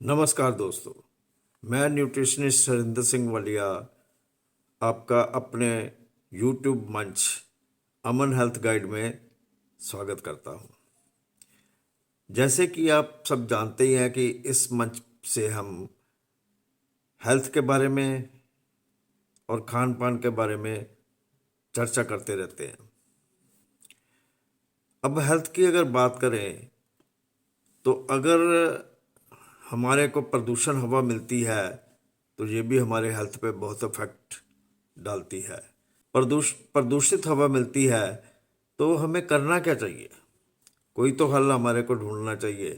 नमस्कार दोस्तों, मैं न्यूट्रिशनिस्ट हरिंदर सिंह वालिया आपका अपने यूट्यूब मंच अमन हेल्थ गाइड में स्वागत करता हूं। जैसे कि आप सब जानते ही हैं कि इस मंच से हम हेल्थ के बारे में और खान पान के बारे में चर्चा करते रहते हैं। अब हेल्थ की अगर बात करें तो अगर हमारे को प्रदूषण हवा मिलती है तो ये भी हमारे हेल्थ पे बहुत इफेक्ट डालती है। प्रदूषित हवा मिलती है तो हमें करना क्या चाहिए? कोई तो हल हमारे को ढूंढना चाहिए,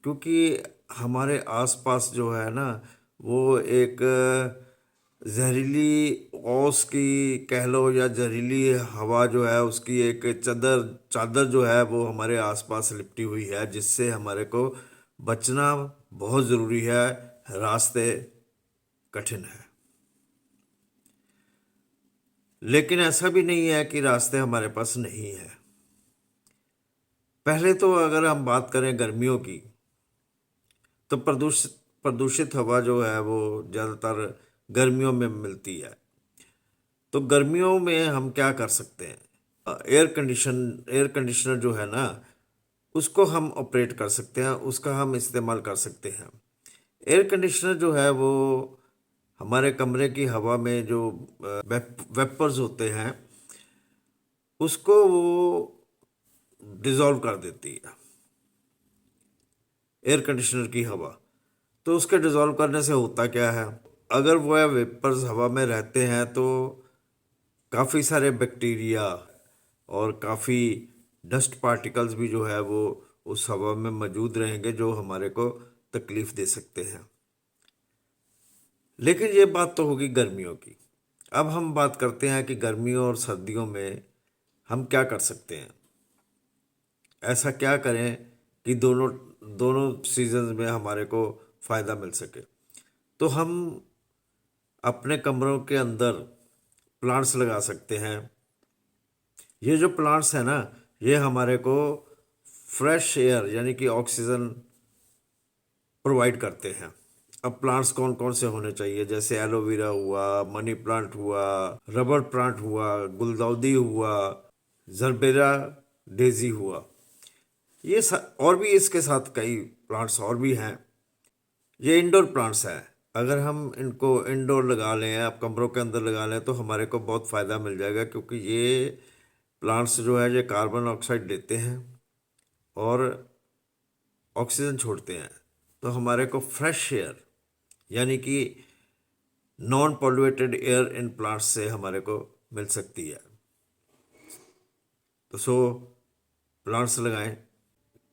क्योंकि हमारे आसपास जो है ना वो एक जहरीली औस की कह लो या जहरीली हवा जो है उसकी एक चादर चादर जो है वो हमारे आसपास लिपटी हुई है, जिससे हमारे को बचना बहुत ज़रूरी है। रास्ते कठिन है, लेकिन ऐसा भी नहीं है कि रास्ते हमारे पास नहीं है। पहले तो अगर हम बात करें गर्मियों की, तो प्रदूषित हवा जो है वो ज़्यादातर गर्मियों में मिलती है। तो गर्मियों में हम क्या कर सकते हैं? एयर कंडीशनर जो है ना उसको हम ऑपरेट कर सकते हैं, उसका हम इस्तेमाल कर सकते हैं। एयर कंडीशनर जो है वो हमारे कमरे की हवा में जो वेपर्स होते हैं उसको वो डिजॉल्व कर देती है, एयर कंडीशनर की हवा। तो उसके डिजॉल्व करने से होता क्या है, अगर वह वेपर्स हवा में रहते हैं तो काफ़ी सारे बैक्टीरिया और काफ़ी डस्ट पार्टिकल्स भी जो है वो उस हवा में मौजूद रहेंगे, जो हमारे को तकलीफ़ दे सकते हैं। लेकिन ये बात तो होगी गर्मियों की। अब हम बात करते हैं कि गर्मियों और सर्दियों में हम क्या कर सकते हैं। ऐसा क्या करें कि दोनों दोनों सीजन्स में हमारे को फ़ायदा मिल सके। तो हम अपने कमरों के अंदर प्लांट्स लगा सकते हैं। ये जो प्लांट्स हैं ना ये हमारे को फ्रेश एयर यानी कि ऑक्सीजन प्रोवाइड करते हैं। अब प्लांट्स कौन कौन से होने चाहिए, जैसे एलोवेरा हुआ, मनी प्लांट हुआ, रबर प्लांट हुआ, गुलदाउदी हुआ, जरबेरा डेजी हुआ। और भी इसके साथ कई प्लांट्स और भी हैं। ये इंडोर प्लांट्स हैं। अगर हम इनको इंडोर लगा लें, आप कमरों के अंदर लगा लें, तो हमारे को बहुत फ़ायदा मिल जाएगा, क्योंकि ये प्लांट्स जो है ये कार्बन ऑक्साइड लेते हैं और ऑक्सीजन छोड़ते हैं। तो हमारे को फ्रेश एयर यानी कि non polluted air in plants से हमारे को मिल सकती है। तो प्लांट्स लगाएं।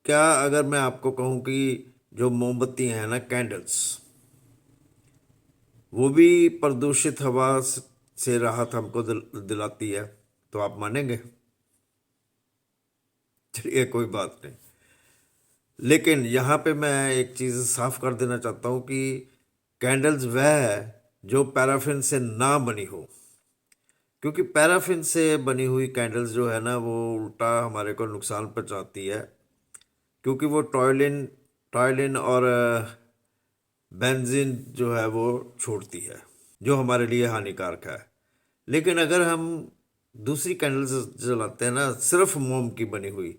क्या अगर मैं आपको कहूँ कि जो मोमबत्ती हैं ना, कैंडल्स, वो भी प्रदूषित हवा से राहत हमको दिलाती है, तो आप मानेंगे? चलिए कोई बात नहीं। लेकिन यहाँ पे मैं एक चीज़ साफ कर देना चाहता हूँ कि कैंडल्स वह है जो पैराफिन से ना बनी हो, क्योंकि पैराफिन से बनी हुई कैंडल्स जो है ना वो उल्टा हमारे को नुकसान पहुंचाती है, क्योंकि वो टॉयलिन टॉयलिन और बेंजीन जो है वो छोड़ती है, जो हमारे लिए हानिकारक है। लेकिन अगर हम दूसरी कैंडल्स जलाते हैं ना, सिर्फ मोम की बनी हुई,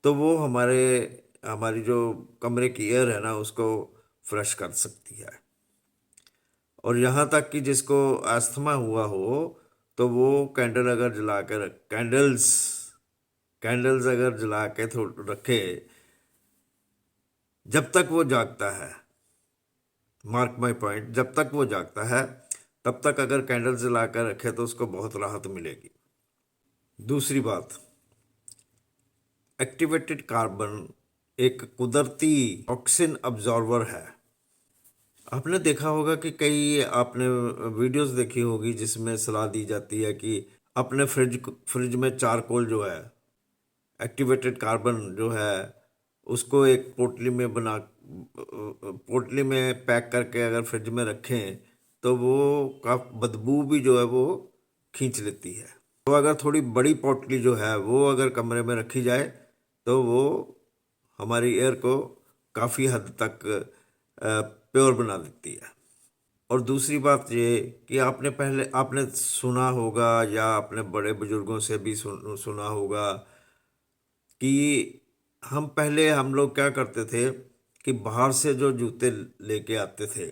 तो वो हमारी जो कमरे की एयर है ना उसको फ्रेश कर सकती है। और यहाँ तक कि जिसको अस्थमा हुआ हो तो वो कैंडल अगर जला के कैंडल्स कैंडल्स अगर जला के रखे, जब तक वो जागता है, मार्क माई पॉइंट, जब तक वो जागता है तब तक अगर कैंडल जला कर रखे तो उसको बहुत राहत मिलेगी। दूसरी बात, एक्टिवेटेड कार्बन एक कुदरती ऑक्सीजन अब्जॉर्बर है। आपने देखा होगा कि कई आपने वीडियोस देखी होगी जिसमें सलाह दी जाती है कि अपने फ्रिज में चारकोल जो है, एक्टिवेटेड कार्बन जो है, उसको एक पोटली में पैक करके अगर फ्रिज में रखें तो वो का बदबू भी जो है वो खींच लेती है। तो अगर थोड़ी बड़ी पोटली जो है वो अगर कमरे में रखी जाए तो वो हमारी एयर को काफ़ी हद तक प्योर बना देती है। और दूसरी बात ये कि आपने सुना होगा या अपने बड़े बुजुर्गों से भी सुना होगा कि हम लोग क्या करते थे कि बाहर से जो जूते लेके आते थे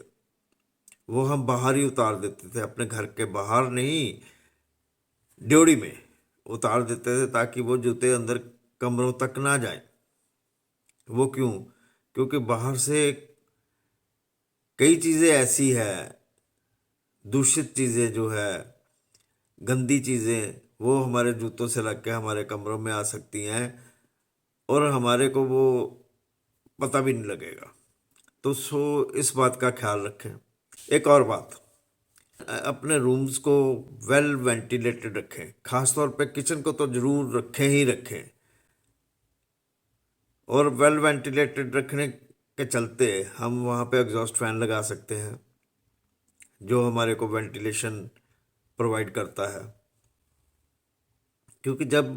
वो हम बाहर ही उतार देते थे, अपने घर के बाहर नहीं, ड्योढ़ी में उतार देते थे ताकि वो जूते अंदर कमरों तक ना जाए। वो क्यों? क्योंकि बाहर से कई चीज़ें ऐसी है, दूषित चीज़ें जो है, गंदी चीज़ें, वो हमारे जूतों से लग के हमारे कमरों में आ सकती हैं और हमारे को वो पता भी नहीं लगेगा। तो इस बात का ख्याल रखें। एक और बात, अपने रूम्स को वेल वेंटिलेटेड रखें, खास तौर पे किचन को तो जरूर रखें ही रखें। और वेल वेंटिलेटेड रखने के चलते हम वहाँ पे एग्जॉस्ट फैन लगा सकते हैं जो हमारे को वेंटिलेशन प्रोवाइड करता है। क्योंकि जब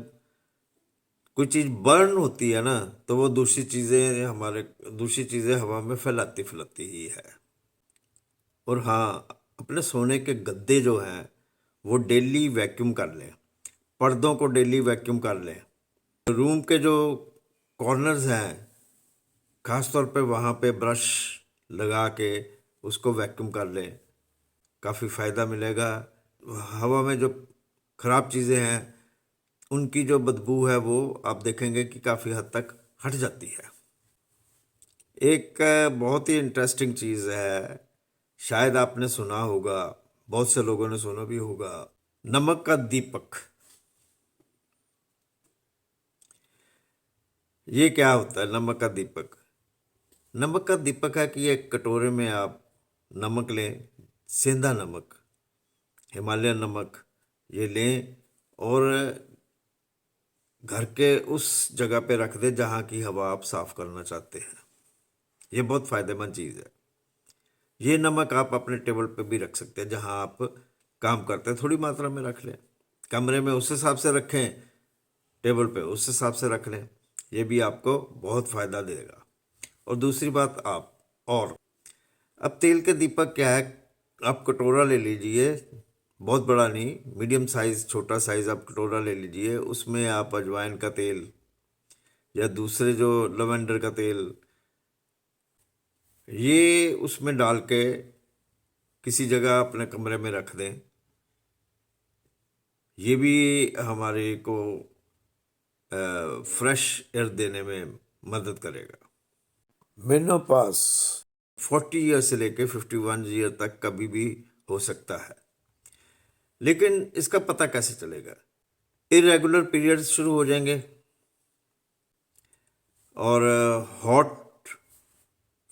कोई चीज़ बर्न होती है ना तो वो दूषित चीज़ें हवा में फैलाती फैलाती ही है। और हाँ, अपने सोने के गद्दे जो हैं वो डेली वैक्यूम कर लें, पर्दों को डेली वैक्यूम कर लें। रूम के जो कॉर्नर्स हैं, खास तौर पे वहाँ पे ब्रश लगा के उसको वैक्यूम कर लें, काफ़ी फ़ायदा मिलेगा। हवा में जो ख़राब चीज़ें हैं उनकी जो बदबू है वो आप देखेंगे कि काफ़ी हद तक हट जाती है। एक बहुत ही इंटरेस्टिंग चीज़ है, शायद आपने सुना होगा, बहुत से लोगों ने सुना भी होगा, नमक का दीपक। ये क्या होता है नमक का दीपक? नमक का दीपक है कि एक कटोरे में आप नमक लें, सेंधा नमक, हिमालयन नमक, ये लें और घर के उस जगह पे रख दें जहाँ की हवा आप साफ करना चाहते हैं। ये बहुत फ़ायदेमंद चीज़ है। ये नमक आप अपने टेबल पे भी रख सकते हैं, जहाँ आप काम करते हैं थोड़ी मात्रा में रख लें, कमरे में उस हिसाब से रखें, टेबल पे उस हिसाब से रख लें। ये भी आपको बहुत फ़ायदा देगा। और दूसरी बात, और अब तेल के दीपक क्या है, आप कटोरा ले लीजिए, बहुत बड़ा नहीं, मीडियम साइज़, छोटा साइज़ आप कटोरा ले लीजिए, उसमें आप अजवाइन का तेल या दूसरे जो लवेंडर का तेल, ये उसमें डाल के किसी जगह अपने कमरे में रख दें। ये भी हमारे को फ्रेश एयर देने में मदद करेगा। मेनोपास 40 ईयर से लेके 51 ईयर तक कभी भी हो सकता है, लेकिन इसका पता कैसे चलेगा? इरेगुलर पीरियड्स शुरू हो जाएंगे और हॉट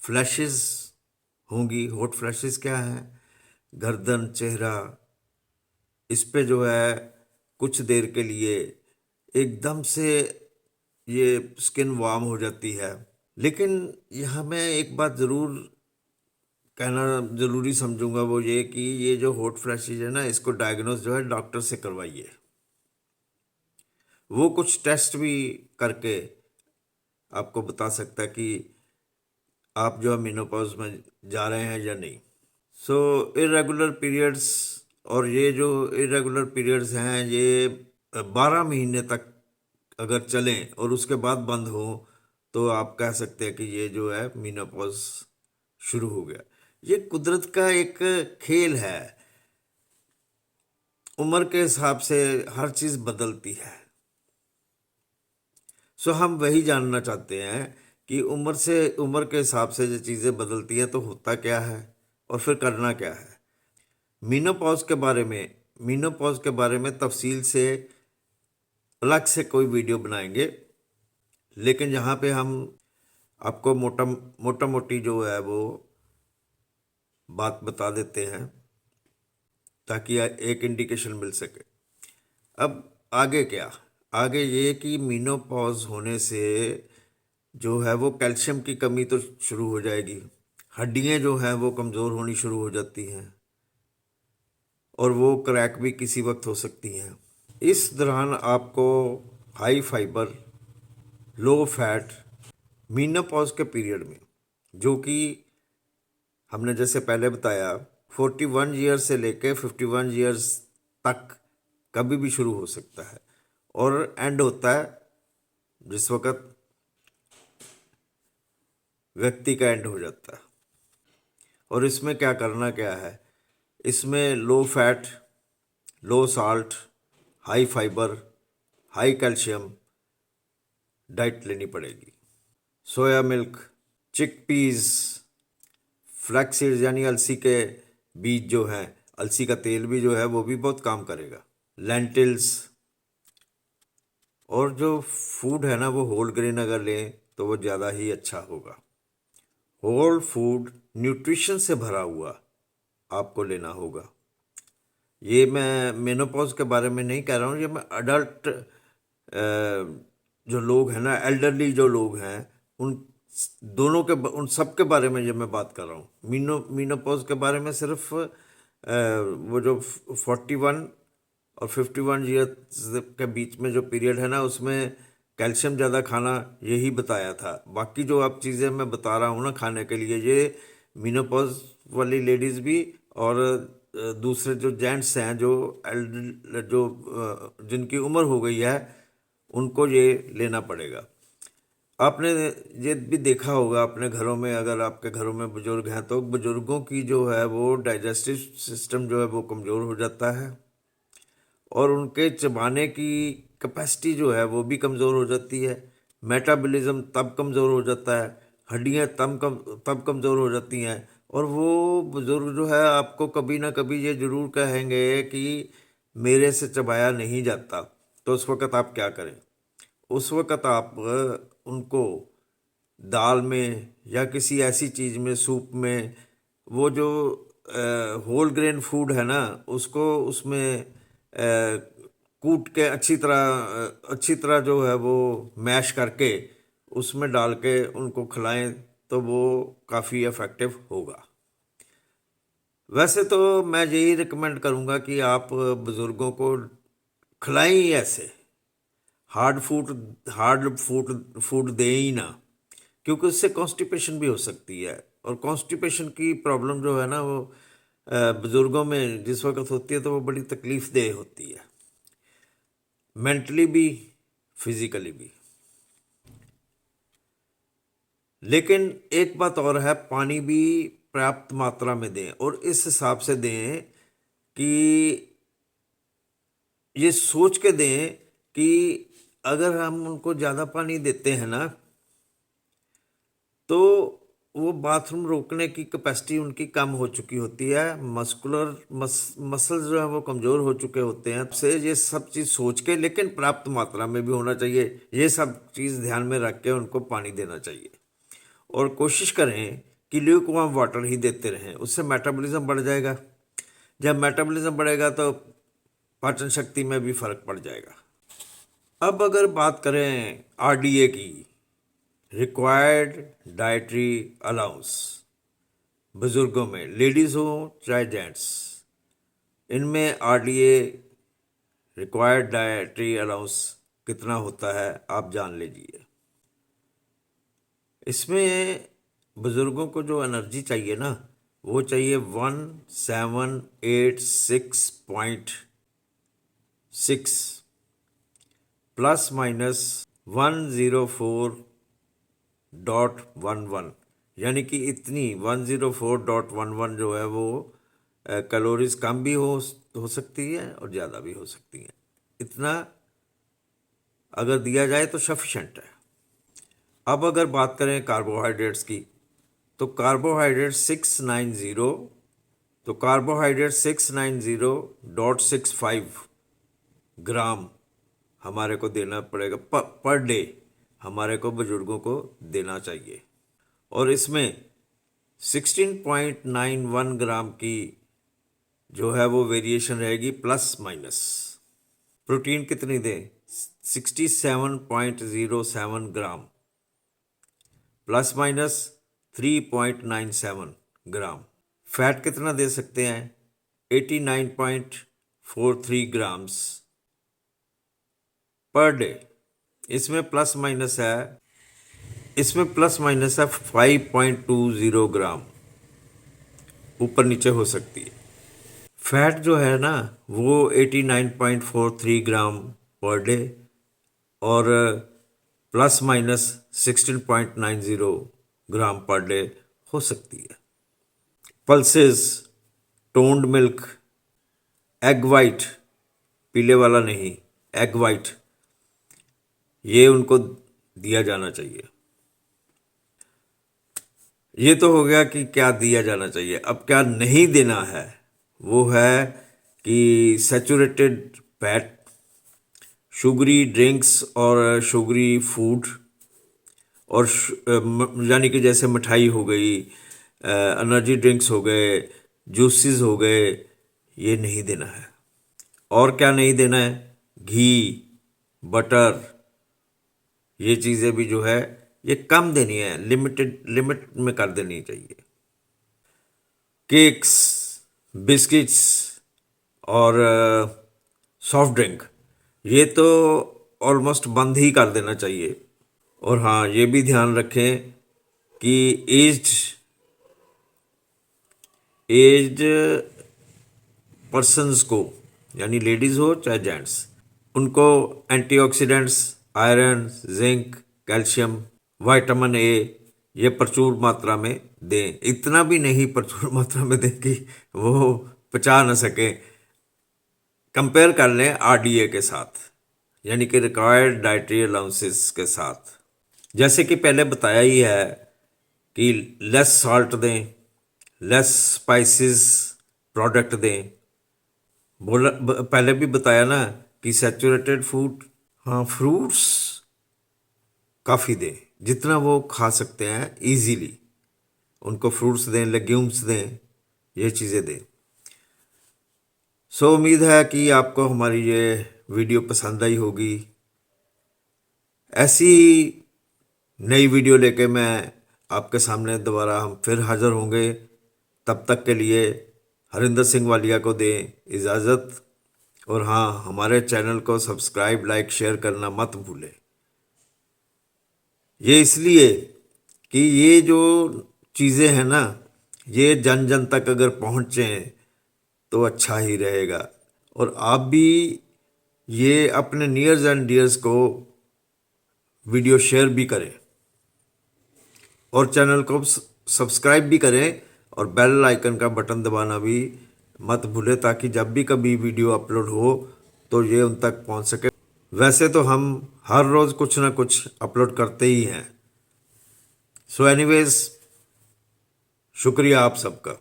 फ्लैशेस होंगी। हॉट फ्लैशेस क्या है? गर्दन, चेहरा, इस पे जो है कुछ देर के लिए एकदम से ये स्किन वार्म हो जाती है। लेकिन यहाँ मैं एक बात ज़रूर कहना ज़रूरी समझूंगा, वो ये कि ये जो हॉट फ्लैशेज है ना, इसको डायग्नोस जो है डॉक्टर से करवाइए। वो कुछ टेस्ट भी करके आपको बता सकता है कि आप जो है मेनोपॉज में जा रहे हैं या नहीं। सो इरेगुलर पीरियड्स, और ये जो इरेगुलर पीरियड्स हैं ये 12 महीने तक अगर चलें और उसके बाद बंद हो तो आप कह सकते हैं कि ये जो है मेनोपॉज शुरू हो गया। ये कुदरत का एक खेल है, उम्र के हिसाब से हर चीज़ बदलती है। सो हम वही जानना चाहते हैं कि उम्र के हिसाब से जो चीज़ें बदलती हैं तो होता क्या है और फिर करना क्या है। मीनोपॉज के बारे में तफसील से अलग से कोई वीडियो बनाएंगे, लेकिन यहाँ पे हम आपको मोटा मोटी जो है वो बात बता देते हैं ताकि एक इंडिकेशन मिल सके। अब आगे क्या? आगे ये कि मीनोपॉज होने से जो है वो कैल्शियम की कमी तो शुरू हो जाएगी, हड्डियाँ जो हैं वो कमज़ोर होनी शुरू हो जाती हैं और वो क्रैक भी किसी वक्त हो सकती हैं। इस दौरान आपको high fibre, low fat, menopause के पीरियड में, जो कि हमने जैसे पहले बताया 41 ईयर्स से लेके 51 ईयर्स तक कभी भी शुरू हो सकता है और एंड होता है जिस वक्त व्यक्ति का एंड हो जाता है। और इसमें क्या करना क्या है, इसमें low fat, low salt, high fibre, high calcium diet लेनी पड़ेगी। Soya milk, chickpeas, flax seeds यानी अलसी के बीज जो हैं, अलसी का तेल भी जो है वो भी बहुत काम करेगा। लेंटिल्स, और जो फूड है ना वो होल ग्रेन अगर लें तो वो ज़्यादा ही अच्छा होगा। होल फूड न्यूट्रिशन से भरा हुआ आपको लेना होगा। ये मैं मेनोपॉज के बारे में नहीं कह रहा हूँ, ये मैं अडल्ट जो लोग हैं ना, एल्डरली जो लोग हैं, उन दोनों के उन सब के बारे में ये मैं बात कर रहा हूँ। मीनोपॉज के बारे में सिर्फ वो जो 41 और 51 ईयर्स के बीच में जो पीरियड है ना उसमें कैल्शियम ज़्यादा खाना यही बताया था। बाकी जो आप चीज़ें मैं बता रहा हूँ ना खाने के लिए, ये मीनोपॉज वाली लेडीज़ भी और दूसरे जो जेंट्स हैं जो जिनकी उम्र हो गई है उनको ये लेना पड़ेगा। आपने ये भी देखा होगा अपने घरों में, अगर आपके घरों में बुजुर्ग हैं तो बुजुर्गों की जो है वो डाइजेस्टिव सिस्टम जो है वो कमज़ोर हो जाता है और उनके चबाने की कैपेसिटी जो है वो भी कमज़ोर हो जाती है। मेटाबॉलिज्म तब कमज़ोर हो जाता है, हड्डियाँ तब कमज़ोर हो जाती हैं और वो बुज़ुर्ग जो है आपको कभी ना कभी ये ज़रूर कहेंगे कि मेरे से चबाया नहीं जाता। तो उस वक़्त आप क्या करें? उस वक़्त आप उनको दाल में या किसी ऐसी चीज़ में, सूप में, वो जो होल ग्रेन फूड है ना उसको उसमें कूट के अच्छी तरह जो है वो मैश करके उसमें डाल के उनको खिलाएं तो वो काफ़ी इफ़ेक्टिव होगा। वैसे तो मैं यही रिकमेंड करूँगा कि आप बुज़ुर्गों को खिलाएं ही ऐसे, हार्ड फूड फूड दें ही ना, क्योंकि उससे कॉन्स्टिपेशन भी हो सकती है और कॉन्स्टिपेशन की प्रॉब्लम जो है ना वो बुज़ुर्गों में जिस वक्त होती है तो वो बड़ी तकलीफ देह होती है, मेंटली भी फिजिकली भी। लेकिन एक बात और है, पानी भी पर्याप्त मात्रा में दें और इस हिसाब से दें कि ये सोच के दें कि अगर हम उनको ज़्यादा पानी देते हैं ना तो वो बाथरूम रोकने की कैपेसिटी उनकी कम हो चुकी होती है, मसल्स जो है वो कमज़ोर हो चुके होते हैं। से ये सब चीज़ सोच के, लेकिन पर्याप्त मात्रा में भी होना चाहिए, ये सब चीज़ ध्यान में रख के उनको पानी देना चाहिए। और कोशिश करें कि ल्यूकवार्म वाटर ही देते रहें, उससे मेटाबॉलिज्म बढ़ जाएगा। जब मेटाबॉलिज्म बढ़ेगा तो पाचन शक्ति में भी फर्क पड़ जाएगा। अब अगर बात करें आरडीए की, रिक्वायर्ड डाइटरी अलाउंस, बुजुर्गों में, लेडीज़ हो चाहे जेंट्स, इनमें आरडीए रिक्वायर्ड डाइटरी अलाउंस कितना होता है आप जान लीजिए। इसमें बुजुर्गों को जो एनर्जी चाहिए ना वो चाहिए 1786.6 प्लस माइनस 104.11, यानी कि इतनी 104.11 जो है वो कैलोरीज कम भी हो सकती है और ज़्यादा भी हो सकती हैं। इतना अगर दिया जाए तो सफिशेंट है। अब अगर बात करें कार्बोहाइड्रेट्स की, तो कार्बोहाइड्रेट 690.65 ग्राम हमारे को देना पड़ेगा पर डे, हमारे को बुजुर्गों को देना चाहिए। और इसमें 16.91 ग्राम की जो है वो वेरिएशन रहेगी प्लस माइनस। प्रोटीन कितनी दें? 67.07 ग्राम प्लस माइनस 3.97 ग्राम। फैट कितना दे सकते हैं? 89.43 ग्राम्स पर डे। इसमें प्लस माइनस है 5.20 ग्राम। ऊपर नीचे हो सकती है। फैट जो है ना वो 89.43 ग्राम पर डे और प्लस माइनस 16.90 ग्राम पर डे हो सकती है। Pulses, toned milk, egg white, पीले वाला नहीं, एग वाइट, ये उनको दिया जाना चाहिए। ये तो हो गया कि क्या दिया जाना चाहिए। अब क्या नहीं देना है वो है कि सैचुरेटेड फैट, शुगरी ड्रिंक्स और शुगरी फूड और यानी कि जैसे मिठाई हो गई, एनर्जी ड्रिंक्स हो गए, जूसेस हो गए, ये नहीं देना है। और क्या नहीं देना है? घी, बटर, ये चीज़ें भी जो है ये कम देनी है, लिमिट में कर देनी चाहिए। केक्स, बिस्किट्स और सॉफ्ट ड्रिंक, ये तो ऑलमोस्ट बंद ही कर देना चाहिए। और हाँ, ये भी ध्यान रखें कि एज्ड पर्सन्स को, यानी लेडीज़ हो चाहे जेंट्स, उनको antioxidants, iron, zinc, calcium, vitamin A ये प्रचुर मात्रा में दें। इतना भी नहीं प्रचुर मात्रा में दें कि वो पचा न सके। कंपेयर कर लें आरडीए के साथ, यानी कि रिक्वायर्ड डाइटरी अलाउंसेस के साथ। जैसे कि पहले बताया ही है कि लेस सॉल्ट दें, लेस स्पाइसेस प्रोडक्ट दें। पहले भी बताया ना कि सैचुरेटेड फूड, हाँ, फ्रूट्स काफ़ी दें, जितना वो खा सकते हैं इजीली उनको फ्रूट्स दें, लेग्यूम्स दें, ये चीज़ें दें। सो उम्मीद है कि आपको हमारी ये वीडियो पसंद आई होगी। ऐसी नई वीडियो लेके मैं आपके सामने दोबारा हम फिर हाज़िर होंगे। तब तक के लिए हरिंदर सिंह वालिया को दें इजाज़त। और हाँ, हमारे चैनल को सब्सक्राइब, लाइक, शेयर करना मत भूलें। ये इसलिए कि ये जो चीज़ें हैं ना, ये जन जन तक अगर पहुँचें तो अच्छा ही रहेगा। और आप भी ये अपने नियर्स एंड डियर्स को वीडियो शेयर भी करें और चैनल को सब्सक्राइब भी करें और बेल आइकन का बटन दबाना भी मत भूलें, ताकि जब भी कभी वीडियो अपलोड हो तो ये उन तक पहुंच सके। वैसे तो हम हर रोज़ कुछ ना कुछ अपलोड करते ही हैं। सो एनीवेज, शुक्रिया आप सबका।